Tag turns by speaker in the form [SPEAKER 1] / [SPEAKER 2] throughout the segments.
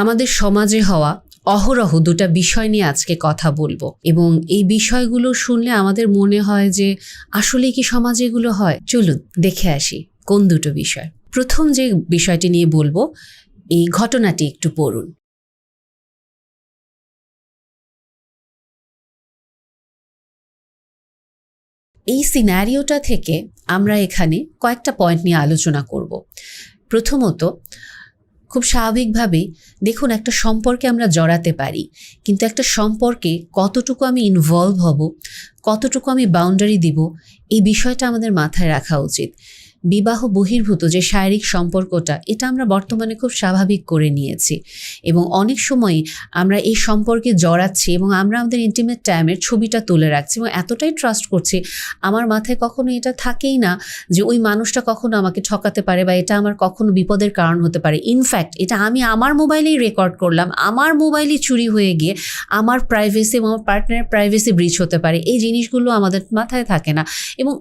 [SPEAKER 1] আমাদের সমাজে হওয়া অহরহ দুটা বিষয় নিয়ে আজকে কথা বলবো এবং এই বিষয়গুলো শুনলে আমাদের মনে হয় যে আসলে কি সমাজে এগুলো হয়। চলুন দেখে আসি কোন দুটো বিষয়। প্রথম যে বিষয়টি নিয়ে বলবো, এই ঘটনাটি একটু পড়ুন। এই সিনারিওটা থেকে আমরা এখানে কয়েকটা পয়েন্ট নিয়ে আলোচনা করব। প্রথমত, খুব স্বাভাবিকভাবেই দেখুন, একটা সম্পর্কে আমরা জড়াতে পারি, কিন্তু একটা সম্পর্কে কতটুকু আমি ইনভলভ হব, কতটুকু আমি বাউন্ডারি দিব, এই বিষয়টা আমাদের মাথায় রাখা উচিত। বিবাহ বহির্ভূত যে শারীরিক সম্পর্কটা, এটা আমরা বর্তমানে খুব স্বাভাবিক করে নিয়েছি এবং অনেক সময়ই আমরা এই সম্পর্কে জড়াচ্ছি এবং আমরা আমাদের ইন্টিমেট টাইমের ছবিটা তুলে রাখছি এবং এতটাই ট্রাস্ট করছি, আমার মাথায় কখনো এটা থাকেই না যে ওই মানুষটা কখনো আমাকে ঠকাতে পারে বা এটা আমার কখনো বিপদের কারণ হতে পারে। ইনফ্যাক্ট এটা আমি আমার মোবাইলেই রেকর্ড করলাম, আমার মোবাইলই চুরি হয়ে গিয়ে আমার প্রাইভেসি এবং আমার পার্টনারের প্রাইভেসি ব্রিচ হতে পারে। এই জিনিসগুলো আমাদের মাথায় থাকে না এবং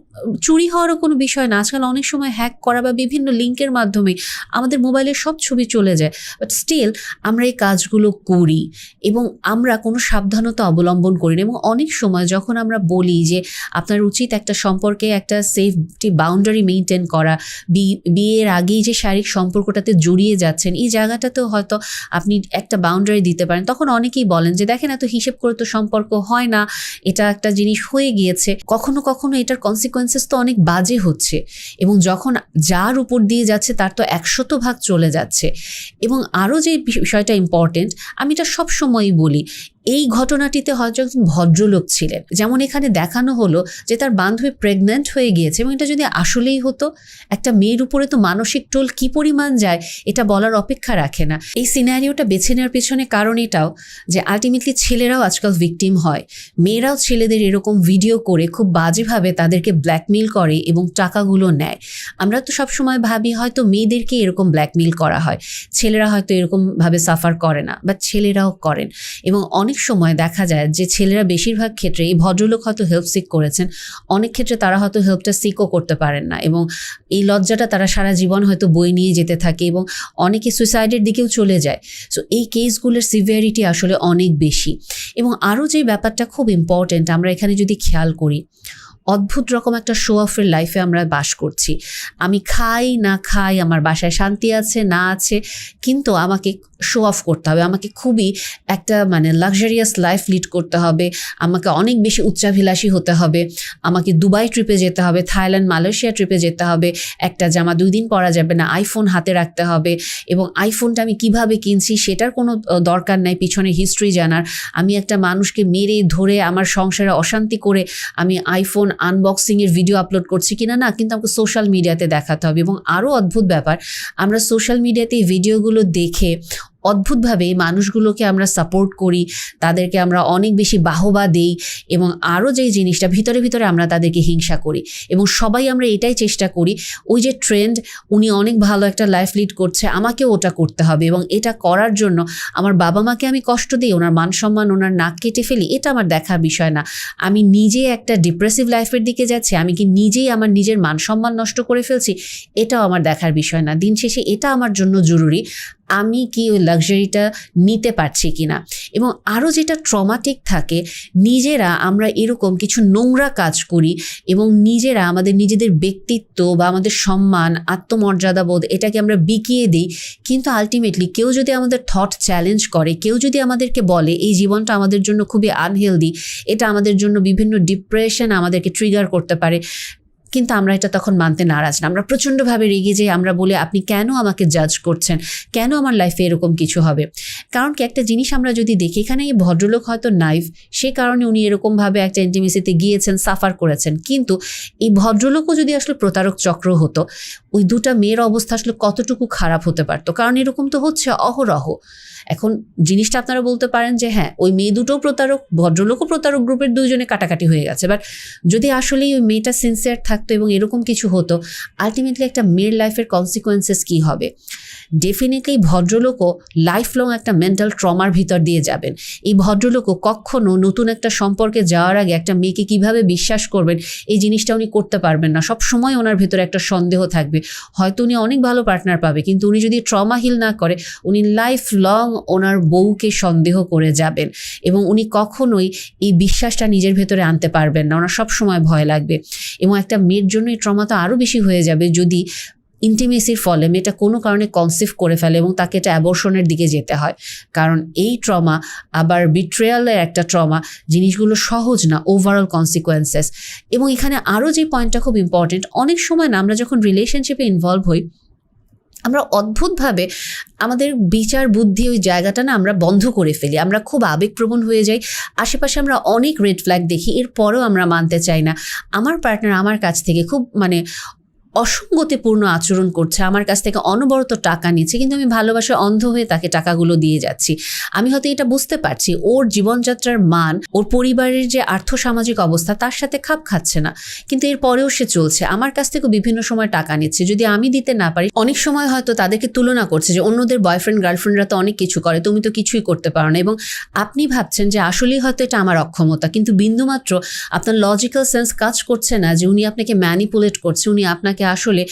[SPEAKER 1] চুরি হওয়ারও কোনো বিষয় না। আজকাল অনেক সময় হ্যাক করা বা বিভিন্ন লিঙ্কের মাধ্যমে আমাদের মোবাইলের সব ছবি চলে যায়, বাট স্টিল আমরা এই কাজগুলো করি এবং আমরা কোনো সাবধানতা অবলম্বন করি না। এবং অনেক সময় যখন আমরা বলি যে আপনার উচিত একটা সম্পর্কে একটা সেফটি বাউন্ডারি মেনটেন করা, বিয়ের আগেই যে শারীরিক সম্পর্কটাতে জড়িয়ে যাচ্ছেন এই জায়গাটাতেও হয়তো আপনি একটা বাউন্ডারি দিতে পারেন, তখন অনেকেই বলেন যে দেখেন এত হিসেব করে তো সম্পর্ক হয় না, এটা একটা জিনিস হয়ে গিয়েছে। কখনো কখনো এটার কনসিকোয়েন্সেস তো অনেক বাজে হচ্ছে এবং যখন যার উপর দিয়ে যাচ্ছে তার তো 100% চলে যাচ্ছে। এবং আরও যে বিষয়টা ইম্পর্টেন্ট, আমি এটা সবসময়ই বলি, এই ঘটনাটিতে হয়তো একজন ভদ্রলোক ছিলেন, যেমন এখানে দেখানো হলো যে তার বান্ধবী প্রেগন্যান্ট হয়ে গিয়েছে এবং এটা যদি আসলেই হতো, একটা মেয়ের উপরে তো মানসিক টোল কি পরিমাণ যায় এটা বলার অপেক্ষা রাখে না। এই সিনারিওটা বেছে নেওয়ার পেছনে কারণ এটাও যে আলটিমেটলি ছেলেরাও আজকাল ভিকটিম হয়, মেয়েরাও ছেলেদের এরকম ভিডিও করে খুব বাজেভাবে তাদেরকে ব্ল্যাকমেল করে এবং টাকাগুলো নেয়। আমরা তো সবসময় ভাবি হয়তো মেয়েদেরকে এরকম ব্ল্যাকমেল করা হয়, ছেলেরা হয়তো এরকমভাবে সাফার করে না, বাট ছেলেরাও করেন। এবং অনেক সময় দেখা যায় যে ছেলেরা বেশিরভাগ ক্ষেত্রে, এই ভদ্রলোক হয়তো হেল্প সিক করেছেন, অনেক ক্ষেত্রে তারা হয়তো হেল্পটা সিকও করতে পারেন না এবং এই লজ্জাটা তারা সারা জীবন হয়তো বই নিয়ে যেতে থাকে এবং অনেকে সুইসাইডের দিকেও চলে যায়। সো এই কেসগুলোর সিভিয়ারিটি আসলে অনেক বেশি। এবং আরও যে ব্যাপারটা খুব ইম্পর্টেন্ট, আমরা এখানে যদি খেয়াল করি, অদ্ভুত রকম একটা শো অফের লাইফে আমরা বাস করছি। আমি খাই না খাই, আমার বাসায় শান্তি আছে না আছে, কিন্তু আমাকে শো অফ করতে হবে, আমাকে খুবই একটা লাক্সারিয়াস লাইফ লিড করতে হবে, আমাকে অনেক বেশি উচ্চাভিলাষী হতে হবে, আমাকে দুবাই ট্রিপে যেতে হবে, থাইল্যান্ড মালয়েশিয়া ট্রিপে যেতে হবে, একটা জামা 2 দিন পরা যাবে না, আইফোন হাতে রাখতে হবে এবং আইফোনটা আমি কিভাবে কিনছি সেটার কোনো দরকার নাই পিছনে হিস্ট্রি জানার। আমি একটা মানুষকে মেরে ধরে আমার সংসারে অশান্তি করে আমি আইফোন আনবক্সিংয়ের ভিডিও আপলোড করছি কিনা না, কিন্তু আমাকে সোশ্যাল মিডিয়াতে দেখাতে হবে। এবং আরও অদ্ভুত ব্যাপার, আমরা সোশ্যাল মিডিয়াতে এই ভিডিওগুলো দেখে অদ্ভুতভাবে মানুষগুলোকে আমরা সাপোর্ট করি, তাদেরকে আমরা অনেক বেশি বাহবা দেই এবং আরও যেই জিনিসটা ভিতরে ভিতরে আমরা তাদেরকে হিংসা করি এবং সবাই আমরা এটাই চেষ্টা করি, ওই যে ট্রেন্ড, উনি অনেক ভালো একটা লাইফ লিড করছে, আমাকেও ওটা করতে হবে এবং এটা করার জন্য আমার বাবা মাকে আমি কষ্ট দিই, ওনার মান সম্মান, ওনার নাক কেটে ফেলি, এটা আমার দেখার বিষয় না। আমি নিজে একটা ডিপ্রেসিভ লাইফের দিকে যাচ্ছি, আমি কি নিজেই আমার নিজের মান সম্মান নষ্ট করে ফেলছি, এটাও আমার দেখার বিষয় না। দিন শেষে এটা আমার জন্য জরুরি, আমি কি ওই লাক্সারিটা নিতে পারছি কিনা। এবং আরও যেটা ট্রমাটিক থাকে, নিজেরা আমরা এরকম কিছু নোংরা কাজ করি এবং নিজেরা আমাদের নিজেদের ব্যক্তিত্ব বা আমাদের সম্মান, আত্মমর্যাদাবোধ এটাকে আমরা বিকিয়ে দিই। কিন্তু আলটিমেটলি কেউ যদি আমাদের থট চ্যালেঞ্জ করে, কেউ যদি আমাদেরকে বলে এই জীবনটা আমাদের জন্য খুবই আনহেলদি, এটা আমাদের জন্য বিভিন্ন ডিপ্রেশন আমাদেরকে ট্রিগার করতে পারে, কিন্তু আমরা এটা তখন মানতে নারাজ না, আমরা প্রচণ্ডভাবে রেগে যাই, আমরা বলি আপনি কেন আমাকে জাজ করছেন, কেন আমার লাইফে এরকম কিছু হবে। কারণ কি, একটা জিনিস আমরা যদি দেখি, এখানে এই ভদ্রলোক হয়তো নাইভ, সে কারণে উনি এরকমভাবে একটা ইন্টিমেসিতে গিয়েছেন, সাফার করেছেন, কিন্তু এই ভদ্রলোকও যদি আসলে প্রতারক চক্র হতো, ওই দুটা মেয়ের অবস্থা আসলে কতটুকু খারাপ হতে পারতো। কারণ এরকম তো হচ্ছে অহরহ। এখন জিনিসটা আপনারা বলতে পারেন যে হ্যাঁ, ওই মেয়ে দুটোও প্রতারক, ভদ্রলোকও প্রতারক, গ্রুপের 2 জনে কাটাকাটি হয়ে গেছে। বাট যদি আসলেই ওই মেয়েটা সিনসিয়ার থাকতো এবং এরকম কিছু হতো, আলটিমেটলি একটা মেয়ের লাইফের কনসিকোয়েন্সেস কী হবে। ডেফিনেটলি ভদ্রলোকও লাইফ লং একটা মেন্টাল ট্রমার ভিতর দিয়ে যাবেন। এই ভদ্রলোকও কখনো নতুন একটা সম্পর্কে যাওয়ার আগে একটা মেয়েকে কিভাবে বিশ্বাস করবেন এই জিনিসটা উনি করতে পারবেন না। সব সময় ওনার ভেতরে একটা সন্দেহ থাকবে। হয়তো উনি অনেক ভালো পার্টনার পাবে, কিন্তু উনি যদি ট্রমা হিল না করে উনি লাইফ লং ওনার বউকে সন্দেহ করে যাবেন এবং উনি কখনোই এই বিশ্বাসটা নিজের ভেতরে আনতে পারবেন না। ওনার সব সময় ভয় লাগবে এবং একটা মেয়ের জন্য এই ট্রমা তো আরও বেশি হয়ে যাবে যদি ইন্টিমেসির ফলে মেয়েটা কোনো কারণে কনসিভ করে ফেলে এবং তাকে এটা অ্যাবর্শনের দিকে যেতে হয়। কারণ এই ট্রমা আবার বিট্রেয়ালের একটা ট্রমা, জিনিসগুলো সহজ না, ওভারঅল কনসিকোয়েন্সেস। এবং এখানে আরও যে পয়েন্টটা খুব ইম্পর্টেন্ট, অনেক সময় না আমরা যখন রিলেশনশিপে ইনভলভ হই আমরা অদ্ভুতভাবে আমাদের বিচার বুদ্ধি ওই জায়গাটা না আমরা বন্ধ করে ফেলি, আমরা খুব আবেগপ্রবণ হয়ে যাই। আশেপাশে আমরা অনেক রেড ফ্ল্যাগ দেখি, এরপরেও আমরা মানতে চাই না আমার পার্টনার আমার কাছ থেকে খুব অসঙ্গতিপূর্ণ আচরণ করছে, আমার কাছ থেকে অনবরত টাকা নিচ্ছে, কিন্তু আমি ভালোবাসায় অন্ধ হয়ে তাকে টাকাগুলো দিয়ে যাচ্ছি। আমি হয়তো এটা বুঝতে পারছি ওর জীবনযাত্রার মান, ওর পরিবারের যে আর্থসামাজিক অবস্থা তার সাথে খাপ খাচ্ছে না, কিন্তু এরপরেও সে চলছে, আমার কাছ থেকেও বিভিন্ন সময় টাকা নিচ্ছে। যদি আমি দিতে না পারি, অনেক সময় হয়তো তাদেরকে তুলনা করছে যে অন্যদের বয়ফ্রেন্ড গার্লফ্রেন্ডরা তো অনেক কিছু করে, তুমি তো কিছুই করতে পারো না। এবং আপনি ভাবছেন যে আসলেই হয়তো এটা আমার অক্ষমতা, কিন্তু বিন্দুমাত্র আপনার লজিক্যাল সেন্স কাজ করছে না যে উনি আপনাকে ম্যানিপুলেট করছে, উনি আপনাকে আসলে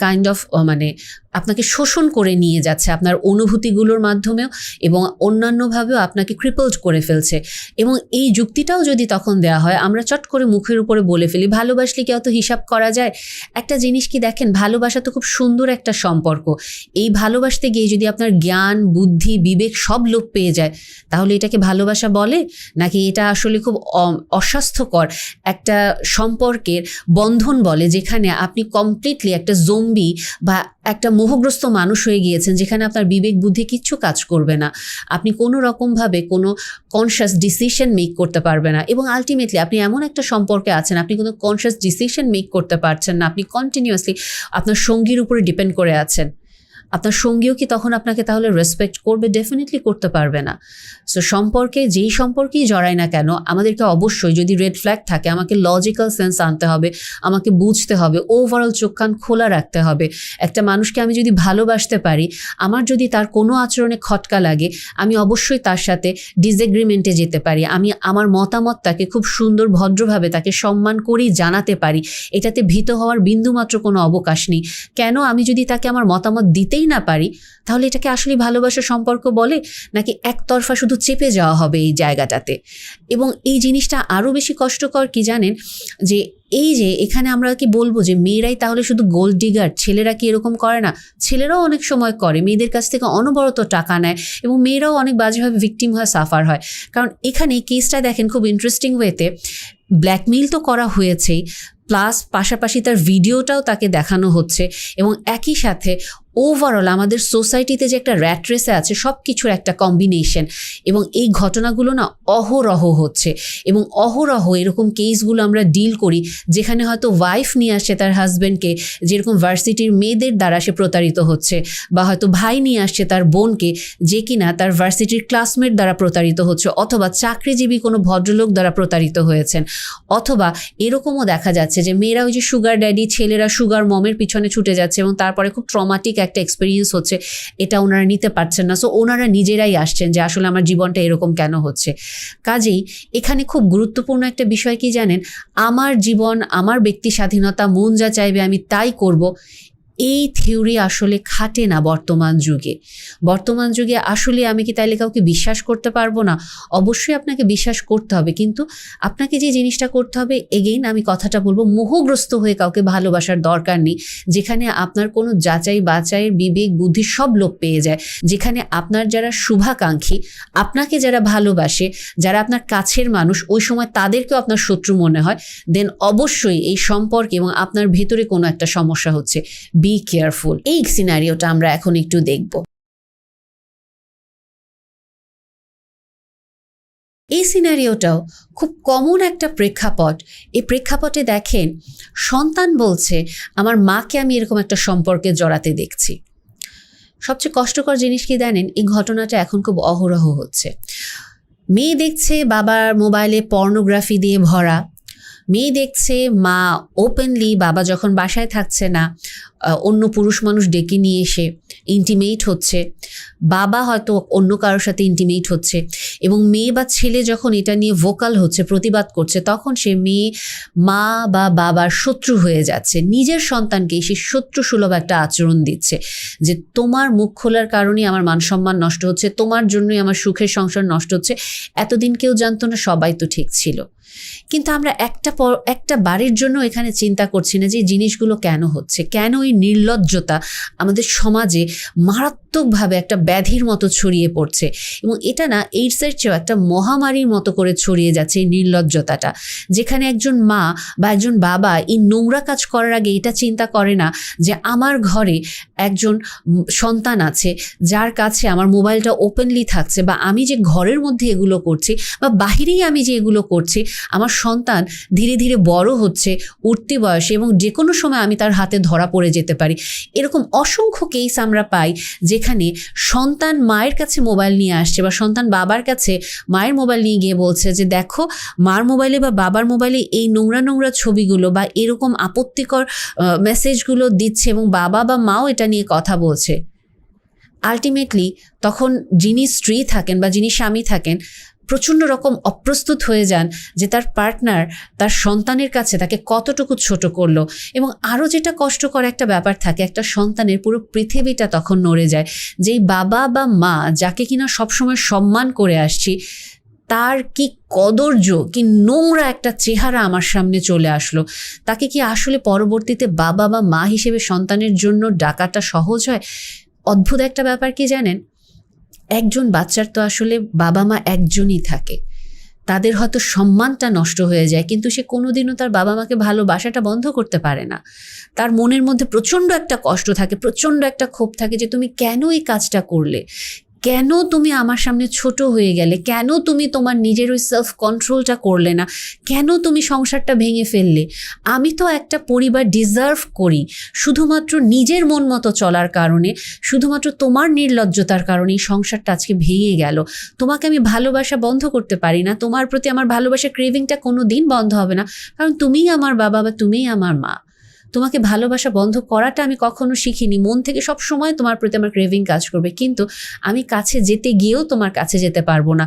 [SPEAKER 1] কাইন্ড অফ আপনাকে শোষণ করে নিয়ে যাচ্ছে আপনার অনুভূতিগুলোর মাধ্যমেও এবং অন্যান্যভাবেও আপনাকে ক্রিপলড করে ফেলছে। এবং এই যুক্তিটাও যদি তখন দেওয়া হয়, আমরা চট করে মুখের উপরে বলে ফেলি ভালোবাসলে কি অত হিসাব করা যায়। একটা জিনিস কি দেখেন, ভালোবাসা তো খুব সুন্দর একটা সম্পর্ক। এই ভালোবাসতে গিয়ে যদি আপনার জ্ঞান, বুদ্ধি, বিবেক সব লোপ পেয়ে যায়, তাহলে এটাকে ভালোবাসা বলে? নাকি এটা আসলে খুব অস্বাস্থ্যকর একটা সম্পর্কের বন্ধন বলে, যেখানে আপনি কমপ্লিটলি একটা জম্বি বা একটা মোহগ্রস্ত মানুষ হয়ে গিয়েছেন, যেখানে আপনার বিবেক বুদ্ধি কিচ্ছু কাজ করবে না, আপনি কোনো রকমভাবে কোনো কনশাস ডিসিশন মেক করতে পারবে না। এবং আলটিমেটলি আপনি এমন একটা সম্পর্কে আছেন, আপনি কোনো কনশাস ডিসিশন মেক করতে পারছেন না, আপনি কন্টিনিউয়াসলি আপনার সঙ্গীর উপরে ডিপেন্ড করে আছেন। আপনার সঙ্গীও কি তখন আপনাকে তাহলে রেসপেক্ট করবে? ডেফিনেটলি করতে পারবে না। সো সম্পর্কে যেই সম্পর্কেই জড়াই না কেন, আমাদেরকে অবশ্যই যদি রেড ফ্ল্যাগ থাকে, আমাকে লজিক্যাল সেন্স আনতে হবে, আমাকে বুঝতে হবে, ওভারঅল চোখ কান খোলা রাখতে হবে। একটা মানুষকে আমি যদি ভালোবাসতে পারি, আমার যদি তার কোনো আচরণে খটকা লাগে, আমি অবশ্যই তার সাথে ডিসএগ্রিমেন্টে যেতে পারি, আমি আমার মতামতটাকে খুব সুন্দর ভদ্রভাবে তাকে সম্মান করেই জানাতে পারি, এটাতে ভীত হওয়ার বিন্দুমাত্র কোনো অবকাশ নেই। কেন আমি যদি তাকে আমার মতামত দিতেই না পারি, তাহলে এটাকে আসলে ভালোবাসার সম্পর্ক বলে, নাকি একতরফা শুধু চেপে যাওয়া হবে এই জায়গাটাতে? এবং এই জিনিসটা আরও বেশি কষ্টকর কি জানেন, যে এই যে এখানে আমরা কি বলবো যে মেয়েরাই তাহলে শুধু গোল্ড ডিগার, ছেলেরা কি এরকম করে না? ছেলেরাও অনেক সময় করে, মেয়েদের কাছ থেকে অনবরত টাকা নেয় এবং মেয়েরাও অনেক বাজেভাবে ভিকটিম হয়, সাফার হয়। কারণ এখানে কেসটা দেখেন খুব ইন্টারেস্টিং ওয়েতে, ব্ল্যাকমেইল তো করা হয়েছেই, প্লাস পাশাপাশি তার ভিডিওটাও তাকে দেখানো হচ্ছে এবং একই সাথে ওভারঅল আমাদের সোসাইটিতে যে একটা র্যাট রেসে আছে সব কিছুর একটা কম্বিনেশন। এবং এই ঘটনাগুলো না অহরহ হচ্ছে এবং অহরহ এরকম কেসগুলো আমরা ডিল করি, যেখানে হয়তো ওয়াইফ নিয়ে আসছে তার হাজব্যান্ডকে, যেরকম ভার্সিটির মেয়েদের দ্বারা সে প্রতারিত হচ্ছে, বা হয়তো ভাই নিয়ে আসছে তার বোনকে, যে কিনা তার ভার্সিটির ক্লাসমেট দ্বারা প্রতারিত হচ্ছে, অথবা চাকরিজীবী কোনো ভদ্রলোক দ্বারা প্রতারিত হয়েছেন, অথবা এরকমও দেখা যাচ্ছে যে মেয়েরা ওই যে সুগার ড্যাডি, ছেলেরা সুগার মমের পিছনে ছুটে যাচ্ছে এবং তারপরে খুব ট্রমাটিক একটা এক্সপিরিয়েন্স হচ্ছে, এটা ওনারা নিতে পারছেন না। সো ওনারা নিজেরাই আসছেন যে আসলে আমার জীবনটা এরকম কেন হচ্ছে। কাজেই এখানে খুব গুরুত্বপূর্ণ একটা বিষয় কি জানেন, আমার জীবন, আমার ব্যক্তি স্বাধীনতা, মন যা চাইবে আমি তাই করব, এই থিওরি আসলে খাটে না বর্তমান যুগে। বর্তমান যুগে আসলে আমি কি তাইলে কাউকে বিশ্বাস করতে পারবো না? অবশ্যই আপনাকে বিশ্বাস করতে হবে, কিন্তু আপনাকে যে জিনিসটা করতে হবে, এগেইন আমি কথাটা বলবো, মোহগ্রস্ত হয়ে কাউকে ভালোবাসার দরকার নেই, যেখানে আপনার কোনো যাচাই বাছাইয়ের বিবেক বুদ্ধি সব লোপ পেয়ে যায়, যেখানে আপনার যারা শুভাকাঙ্ক্ষী, আপনাকে যারা ভালোবাসে, যারা আপনার কাছের মানুষ, ওই সময় তাদেরকেও আপনার শত্রু মনে হয়, দেন অবশ্যই এই সম্পর্কে এবং আপনার ভেতরে কোনো একটা সমস্যা হচ্ছে। Be careful. এই সিনারিওটা আমরা এখন একটু দেখব। এই সিনারিওটাও খুব কমন একটা প্রেক্ষাপট। এই প্রেক্ষাপটে দেখেন, সন্তান বলছে আমার মাকে আমি এরকম একটা সম্পর্কে জড়াতে দেখছি। সবচেয়ে কষ্টকর জিনিস কি জানেন, এই ঘটনাটা এখন খুব অহরহ হচ্ছে। মেয়ে দেখছে বাবার মোবাইলে পর্নোগ্রাফি দিয়ে ভরা, মেয়ে দেখছে মা ওপেনলি, বাবা যখন বাসায় থাকছে না অন্য পুরুষ মানুষ ডেকে নিয়ে এসে ইন্টিমেট হচ্ছে, বাবা হয়তো অন্য কারোর সাথে ইন্টিমেট হচ্ছে, এবং মেয়ে বা ছেলে যখন এটা নিয়ে ভোকাল হচ্ছে, প্রতিবাদ করছে, তখন সে মেয়ে মা বা বাবার শত্রু হয়ে যাচ্ছে, নিজের সন্তানকে সে শত্রু সুলভ একটা আচরণ দিচ্ছে যে তোমার মুখ খোলার কারণেই আমার মান সম্মান নষ্ট হচ্ছে, তোমার জন্যই আমার সুখের সংসার নষ্ট হচ্ছে। এতদিন কেউ জানতো না, সবাই তো ঠিক ছিল। কিন্তু আমরা একটা বাড়ির জন্য এখানে চিন্তা করছি না যে এই জিনিসগুলো কেন হচ্ছে, কেন এই নির্লজ্জতা আমাদের সমাজে মারাত্মকভাবে একটা ব্যাধির মতো ছড়িয়ে পড়ছে, এবং এটা না এইডসের চেয়েও একটা মহামারীর মতো করে ছড়িয়ে যাচ্ছে এই নির্লজ্জতাটা, যেখানে একজন মা বা একজন বাবা এই নোংরা কাজ করার আগে এটা চিন্তা করে না যে আমার ঘরে একজন সন্তান আছে যার কাছে আমার মোবাইলটা ওপেনলি থাকছে, বা আমি যে ঘরের মধ্যে এগুলো করছি বা বাহিরেই আমি যে এগুলো করছি, আমার সন্তান ধীরে ধীরে বড় হচ্ছে, উঠতি বয়সে, এবং যে কোনো সময় আমি তার হাতে ধরা পড়ে যেতে পারি। এরকম অসংখ্য কেস আমরা পাই যেখানে সন্তান মায়ের কাছে মোবাইল নিয়ে আসছে, বা সন্তান বাবার কাছে মায়ের মোবাইল নিয়ে গিয়ে বলছে যে দেখো মার মোবাইলে বা বাবার মোবাইলে এই নোংরা নোংরা ছবিগুলো বা এরকম আপত্তিকর মেসেজগুলো দিচ্ছে, এবং বাবা বা মাও এটা নিয়ে কথা বলছে। আলটিমেটলি তখন যিনি স্ত্রী থাকেন বা যিনি স্বামী থাকেন প্রচণ্ড রকম অপ্রস্তুত হয়ে যান যে তার পার্টনার তার সন্তানের কাছে তাকে কতটুকু ছোট করলো। এবং আরও যেটা কষ্টকর একটা ব্যাপার থাকে, একটা সন্তানের পুরো পৃথিবীটা তখন নড়ে যায়, যেই বাবা বা মা যাকে কিনা সবসময় সম্মান করে আসছি, তার কি কদর্য, কি নোংরা একটা চেহারা আমার সামনে চলে আসলো। তাকে কি আসলে পরবর্তীতে বাবা বা মা হিসেবে সন্তানের জন্য ডাকাটা সহজ হয়? অদ্ভুত একটা ব্যাপার কি জানেন, একজন বাচ্চার তো আসলে বাবা মা একজনই থাকে, তাদের হয়তো সম্মানটা নষ্ট হয়ে যায়, কিন্তু সে কোনোদিনও তার বাবা মাকে ভালোবাসাটা বন্ধ করতে পারে না। তার মনের মধ্যে প্রচণ্ড একটা কষ্ট থাকে, প্রচণ্ড একটা ক্ষোভ থাকে যে তুমি কেন এই কাজটা করলে, কেন তুমি আমার সামনে ছোট হয়ে গেলে, কেন তুমি তোমার নিজের ওই সেলফ কন্ট্রোলটা করলে না, কেন তুমি সংসারটা ভেঙে ফেললে। আমি তো একটা পরিবার ডিজার্ভ করি, শুধুমাত্র নিজের মন মতো চলার কারণে, শুধুমাত্র তোমার নির্লজ্জতার কারণেই সংসারটা আজকে ভেঙে গেল। তোমাকে আমি ভালোবাসা বন্ধ করতে পারি না, তোমার প্রতি আমার ভালোবাসার ক্রেভিংটা কোনো দিন বন্ধ হবে না, কারণ তুমিই আমার বাবা বা তুমিই আমার মা। তোমাকে ভালোবাসা বন্ধ করাটা আমি কখনো শিখিনি, মন থেকে সব সময় তোমার প্রতি আমার ক্রেভিং কাজ করবে, কিন্তু আমি কাছে যেতে গিয়েও তোমার কাছে যেতে পারবো না।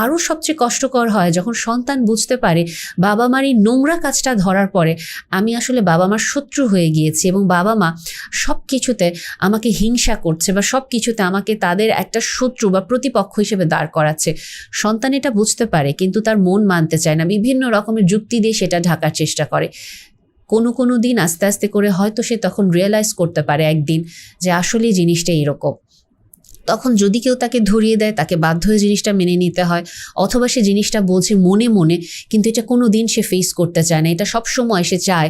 [SPEAKER 1] আরও সবচেয়ে কষ্টকর হয় যখন সন্তান বুঝতে পারে বাবা মার এই নোংরা কাজটা ধরার পরে আমি আসলে বাবা মার শত্রু হয়ে গিয়েছি, এবং বাবা মা সব কিছুতে আমাকে হিংসা করছে, বা সব কিছুতে আমাকে তাদের একটা শত্রু বা প্রতিপক্ষ হিসেবে দাঁড় করাচ্ছে। সন্তান এটা বুঝতে পারে, কিন্তু তার মন মানতে চায় না, বিভিন্ন রকমের যুক্তি দিয়ে সেটা ঢাকার চেষ্টা করে। কোনো দিন আস্তে আস্তে করে হয়তো সে তখন রিয়েলাইজ করতে পারে একদিন যে আসলে জিনিসটা এরকম। তখন যদি কেউ তাকে ধরিয়ে দেয়, তাকে বাধ্য হয়ে জিনিসটা মেনে নিতে হয়, অথবা সে জিনিসটা বোঝে মনে মনে, কিন্তু এটা কোনো দিন সে ফেস করতে চায় না। এটা সব সময় সে চায়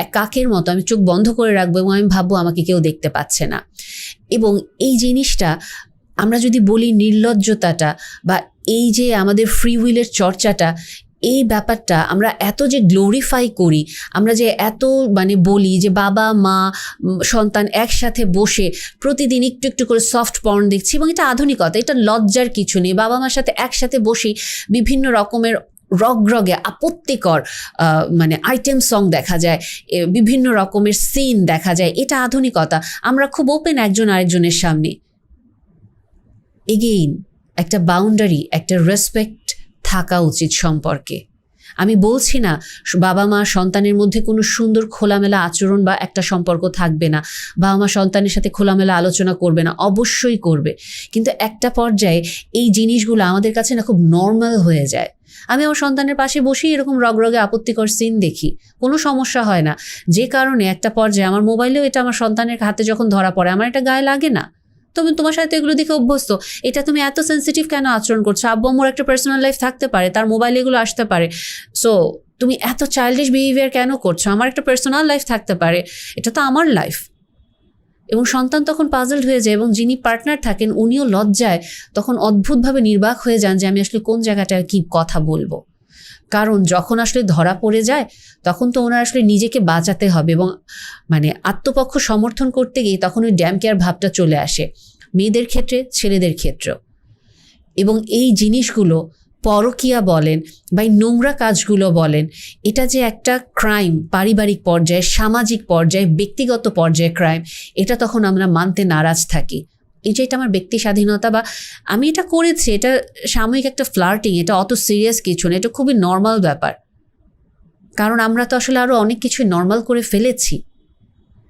[SPEAKER 1] এক কাকের মতো আমি চোখ বন্ধ করে রাখবো এবং আমি ভাববো আমাকে কেউ দেখতে পাচ্ছে না। এবং এই জিনিসটা আমরা যদি বলি নির্লজ্জতাটা বা এই যে আমাদের ফ্রি উইলের চর্চাটা, এই ব্যাপারটা আমরা এত যে গ্লোরিফাই করি, আমরা যে এত বলি যে বাবা মা সন্তান একসাথে বসে প্রতিদিন একটু একটু করে সফট পর্ন দেখছি, এবং এটা আধুনিকতা, এটা লজ্জার কিছু নেই। বাবা মার সাথে একসাথে বসে বিভিন্ন রকমের রগরগে আপত্তিকর আইটেম সং দেখা যায়, বিভিন্ন রকমের সিন দেখা যায়, এটা আধুনিকতা। আমরা খুব ওপেন একজন আরেকজনের সামনে। এগেইন একটা বাউন্ডারি, একটা রেসপেক্ট থাকা উচিত সম্পর্কে। আমি বলছি না বাবা মা সন্তানের মধ্যে কোনো সুন্দর খোলামেলা আচরণ বা একটা সম্পর্ক থাকবে না, বাবা মা সন্তানের সাথে খোলামেলা আলোচনা করবে না, অবশ্যই করবে, কিন্তু একটা পর্যায়ে এই জিনিসগুলো আমাদের কাছে না খুব নর্মাল হয়ে যায়। আমি আমার সন্তানের পাশে বসেই এরকম রগরগে আপত্তিকর সিন দেখি, কোনো সমস্যা হয় না, যে কারণে একটা পর্যায়ে আমার মোবাইলেও এটা আমার সন্তানের হাতে যখন ধরা পড়ে আমার এটা গায়ে লাগে না। তুমি তোমার সাথে এগুলো দেখে অভ্যস্ত, এটা তুমি এত সেন্সিটিভ কেন আচরণ করছো? আব্বু আম্মুর একটা পার্সোনাল লাইফ থাকতে পারে, তার মোবাইলে এগুলো আসতে পারে, সো তুমি এত চাইল্ডিশ বিহেভিয়ার কেন করছো? আমার একটা পার্সোনাল লাইফ থাকতে পারে, এটা তো আমার লাইফ। এবং সন্তান তখন পাজলড হয়ে যায়, এবং যিনি পার্টনার থাকেন উনিও লজ্জায় তখন অদ্ভুতভাবে নির্বাক হয়ে যান যে আমি আসলে কোন জায়গাটায় কি কথা বলবো। কারণ যখন আসলে ধরা পড়ে যায় তখন তো ওনার আসলে নিজেকে বাঁচাতে হবে, এবং আত্মপক্ষ সমর্থন করতে গিয়ে তখন ওই ড্যাম কেয়ার ভাবটা চলে আসে, মেয়েদের ক্ষেত্রে ছেলেদের ক্ষেত্রেও। এবং এই জিনিসগুলো পরকীয়া বলেন বা এই নোংরা কাজগুলো বলেন, এটা যে একটা ক্রাইম, পারিবারিক পর্যায়ে, সামাজিক পর্যায়ে, ব্যক্তিগত পর্যায়ে ক্রাইম, এটা তখন আমরা মানতে নারাজ থাকি। এই যে এটা আমার ব্যক্তি স্বাধীনতা, বা আমি এটা করেছি, এটা সাময়িক একটা ফ্লার্টিং, এটা অত সিরিয়াস কিছু না, এটা খুবই নর্মাল ব্যাপার। কারণ আমরা তো আসলে আরও অনেক কিছু নর্মাল করে ফেলেছি।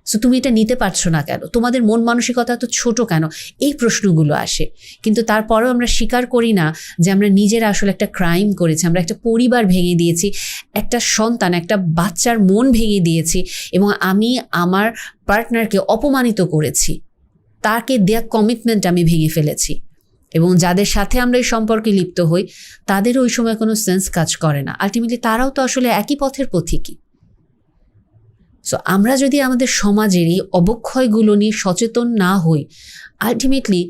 [SPEAKER 1] সো তুমি এটা নিতে পারছো না কেন? তোমাদের মন মানসিকতা তো ছোট কেন? এই প্রশ্নগুলো আসে। কিন্তু তারপরেও আমরা স্বীকার করি না যে আমরা নিজেরা আসলে একটা ক্রাইম করেছি, আমরা একটা পরিবার ভেঙে দিয়েছি, একটা সন্তান, একটা বাচ্চার মন ভেঙে দিয়েছি, এবং আমি আমার পার্টনারকে অপমানিত করেছি, তাকে দেয়া কমিটমেন্ট আমি ভেঙে ফেলেছি। এবং যাদের সাথে আমরা এই সম্পর্কে লিপ্ত হই তাদেরও ওই সময় কোনো সেন্স কাজ করে না। আলটিমেটলি তারাও তো আসলে একই পথের পথিকই। সো আমরা যদি আমাদের সমাজের এই অবক্ষয়গুলো নিয়ে সচেতন না হই, আলটিমেটলি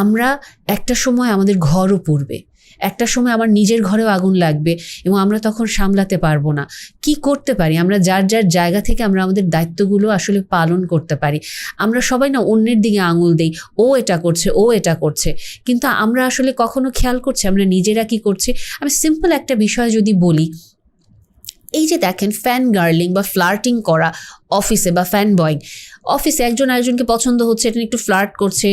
[SPEAKER 1] আমরা একটা সময় আমাদের ঘরও পুড়বে, একটা সময় আমার নিজের ঘরেও আগুন লাগবে, এবং আমরা তখন সামলাতে পারবো না। কি করতে পারি? আমরা যার যার জায়গা থেকে আমরা আমাদের দায়িত্বগুলো আসলে পালন করতে পারি। আমরা সবাই না অন্যের দিকে আঙুল দেই, ও এটা করছে, ও এটা করছে, কিন্তু আমরা আসলে কখনো খেয়াল করছি আমরা নিজেরা কি করছি? আমি সিম্পল একটা বিষয় যদি বলি, এই যে দেখেন ফ্যান গার্লিং বা ফ্লার্টিং করা অফিসে, বা ফ্যান বয়িং, অফিসে একজন আরেকজনকে পছন্দ হচ্ছে, এটা একটু ফ্লার্ট করছে,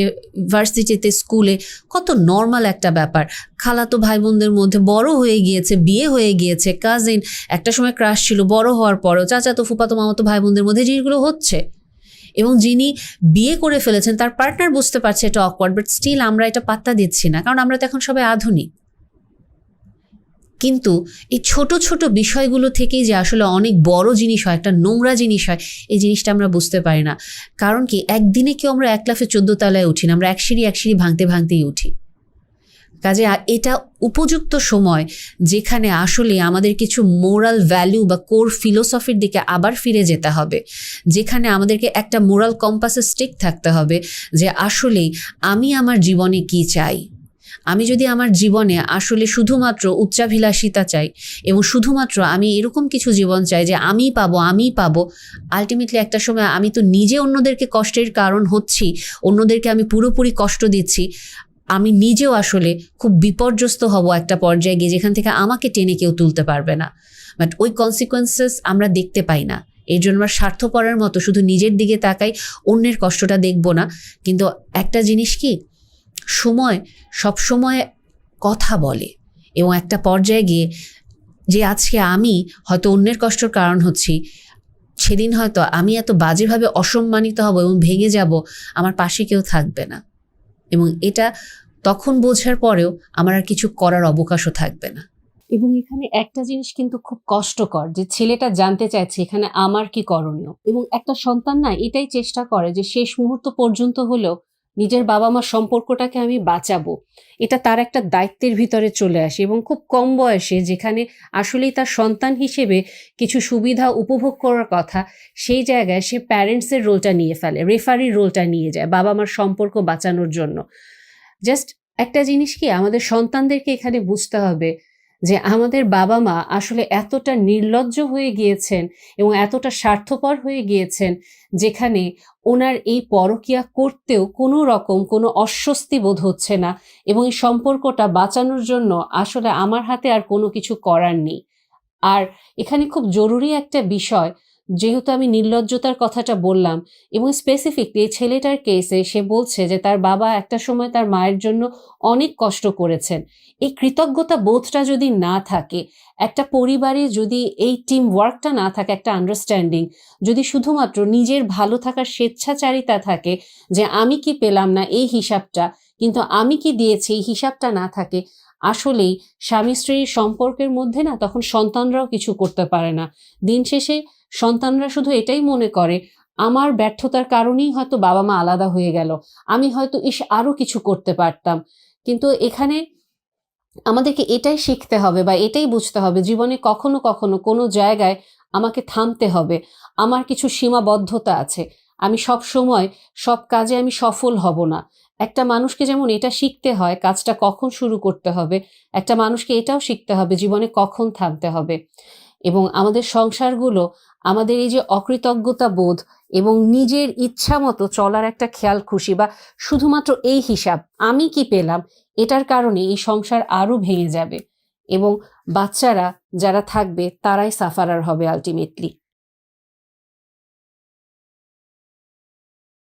[SPEAKER 1] ভার্সিটিতে, স্কুলে, কত নর্মাল একটা ব্যাপার। খালাতো ভাই বোনদের মধ্যে, বড় হয়ে গিয়েছে, বিয়ে হয়ে গিয়েছে, কাজিন, একটা সময় ক্রাশ ছিল, বড় হওয়ার পরেও চাচাতো ফুফাতো মামাতো ভাই বোনদের মধ্যে জিনিসগুলো হচ্ছে। এবং যিনি বিয়ে করে ফেলেছেন তার পার্টনার বুঝতে পারছে এটা অকওয়ার্ড, বাট স্টিল আমরা এটা পাত্তা দিচ্ছি না, কারণ আমরা তো এখন সবাই আধুনিক। কিন্তু এই ছোট ছোট বিষয়গুলো থেকেই যে আসলে অনেক বড় জিনিস হয়, একটা নোংরা জিনিস হয়, এই জিনিসটা আমরা বুঝতে পারি না। কারণ কি, একদিনে কেউ আমরা 1 লাফে 14 তলায় উঠি না, আমরা এক সিঁড়ি ভাঙতে ভাঙতেই উঠি। কাজে এটা উপযুক্ত সময় যেখানে আসলে আমাদের কিছু মোরাল ভ্যালু বা কোর ফিলোসফির দিকে আবার ফিরে যেতে হবে, যেখানে আমাদেরকে একটা মোরাল কম্পাসে স্টিক থাকতে হবে যে আসলেই আমি আমার জীবনে কি চাই। আমি যদি আমার জীবনে আসলে শুধুমাত্র উচ্চাভিলাষিতা চাই এবং শুধুমাত্র আমি এরকম কিছু জীবন চাই যে আমি পাবো, আলটিমেটলি একটা সময় আমি তো নিজে অন্যদেরকে কষ্টের কারণ হচ্ছি, অন্যদেরকে আমি পুরোপুরি কষ্ট দিচ্ছি, আমি নিজেও আসলে খুব বিপর্যস্ত হব একটা পর্যায়ে গিয়ে, যেখান থেকে আমাকে টেনে কেউ তুলতে পারবে না। বাট ওই কনসিকোয়েন্সেস আমরা দেখতে পাই না, এই জন্য আমরা স্বার্থপরের মতো শুধু নিজের দিকে তাকাই, অন্যের কষ্টটা দেখব না। কিন্তু একটা জিনিস কি, সময় সব সময় কথা বলে, এবং একটা পর্যায়ে গিয়ে যে আজকে আমি হয়তো অন্যের কষ্টের কারণ হচ্ছি, সেদিন হয়তো আমি এত বাজেভাবে অসম্মানিত হব এবং ভেঙে যাব, আমার পাশে কেউ থাকবে না। এবং এটা তখন বোঝার পরেও আমার আর কিছু করার অবকাশও থাকবে না।
[SPEAKER 2] এবং এখানে একটা জিনিস কিন্তু খুব কষ্টকর, যে ছেলেটা জানতে চাইছে এখানে আমার কি করণীয়, এবং একটা সন্তান না এটাই চেষ্টা করে যে শেষ মুহূর্ত পর্যন্ত হলেও নিজের বাবা মার সম্পর্কটাকে আমি বাঁচাবো, এটা তার একটা দায়িত্বের ভিতরে চলে আসে। এবং খুব কম বয়সে, যেখানে আসলেই তার সন্তান হিসেবে কিছু সুবিধা উপভোগ করার কথা, সেই জায়গায় সে প্যারেন্টসের রোলটা নিয়ে ফেলে, রেফারির রোলটা নিয়ে যায় বাবা মার সম্পর্ক বাঁচানোর জন্য। জাস্ট একটা জিনিস কি, আমাদের সন্তানদেরকে এখানে বুঝতে হবে যে আমাদের বাবা মা আসলে এতটা নির্লজ্জ হয়ে গিয়েছেন এবং এতটা স্বার্থপর হয়ে গিয়েছেন, যেখানে ওনার এই পরকীয়া করতেও কোনো রকম কোনো অস্বস্তি বোধ হচ্ছে না, এবং এই সম্পর্কটা বাঁচানোর জন্য আসলে আমার হাতে আর কোনো কিছু করার নেই। আর এখানে খুব জরুরি একটা বিষয়, যেহেতু আমি নির্লজ্জতার কথাটা বললাম, এবং স্পেসিফিকলি এই ছেলেটার কেসে সে বলছে যে তার বাবা একটা সময় তার মায়ের জন্য অনেক কষ্ট করেছেন। এই কৃতজ্ঞতা বোধটা যদি না থাকে, একটা পরিবারে যদি এই টিম ওয়ার্কটা না থাকে, একটা আন্ডারস্ট্যান্ডিং, যদি শুধুমাত্র নিজের ভালো থাকার স্বেচ্ছাচারিতা থাকে, যে আমি কি পেলাম না এই হিসাবটা, কিন্তু আমি কি দিয়েছি এই হিসাবটা না থাকে, আসলেই স্বামী স্ত্রীর সম্পর্কের মধ্যে না তখন সন্তানরাও কিছু করতে পারে না। দিন শেষে সন্তানরা শুধু এটাই মনে করে, আমার ব্যর্থতার কারণেই হয়তো বাবা মা আলাদা হয়ে গেল, আমি হয়তো আরো কিছু করতে পারতাম। কিন্তু এখানে আমাদেরকে এটাই শিখতে হবে বা এটাই বুঝতে হবে, জীবনে কখনো কখনো কোনো জায়গায় আমাকে থামতে হবে, আমার কিছু সীমাবদ্ধতা আছে, আমি সব সময় সব কাজে আমি সফল হব না। একটা মানুষকে যেমন এটা শিখতে হয় কাজটা কখন শুরু করতে হবে, একটা মানুষকে এটাও শিখতে হবে জীবনে কখন থামতে হবে। এবং আমাদের সংসারগুলো আমাদের এই যে অকৃতজ্ঞতা বোধ এবং নিজের ইচ্ছা মতো চলার একটা খেয়াল খুশি, বা শুধুমাত্র এই হিসাব আমি কি পেলাম, এটার কারণে এই সংসার আরো ভেঙে যাবে। এবং বাচ্চারা যারা থাকবে তারাই সাফারার হবে আলটিমেটলি।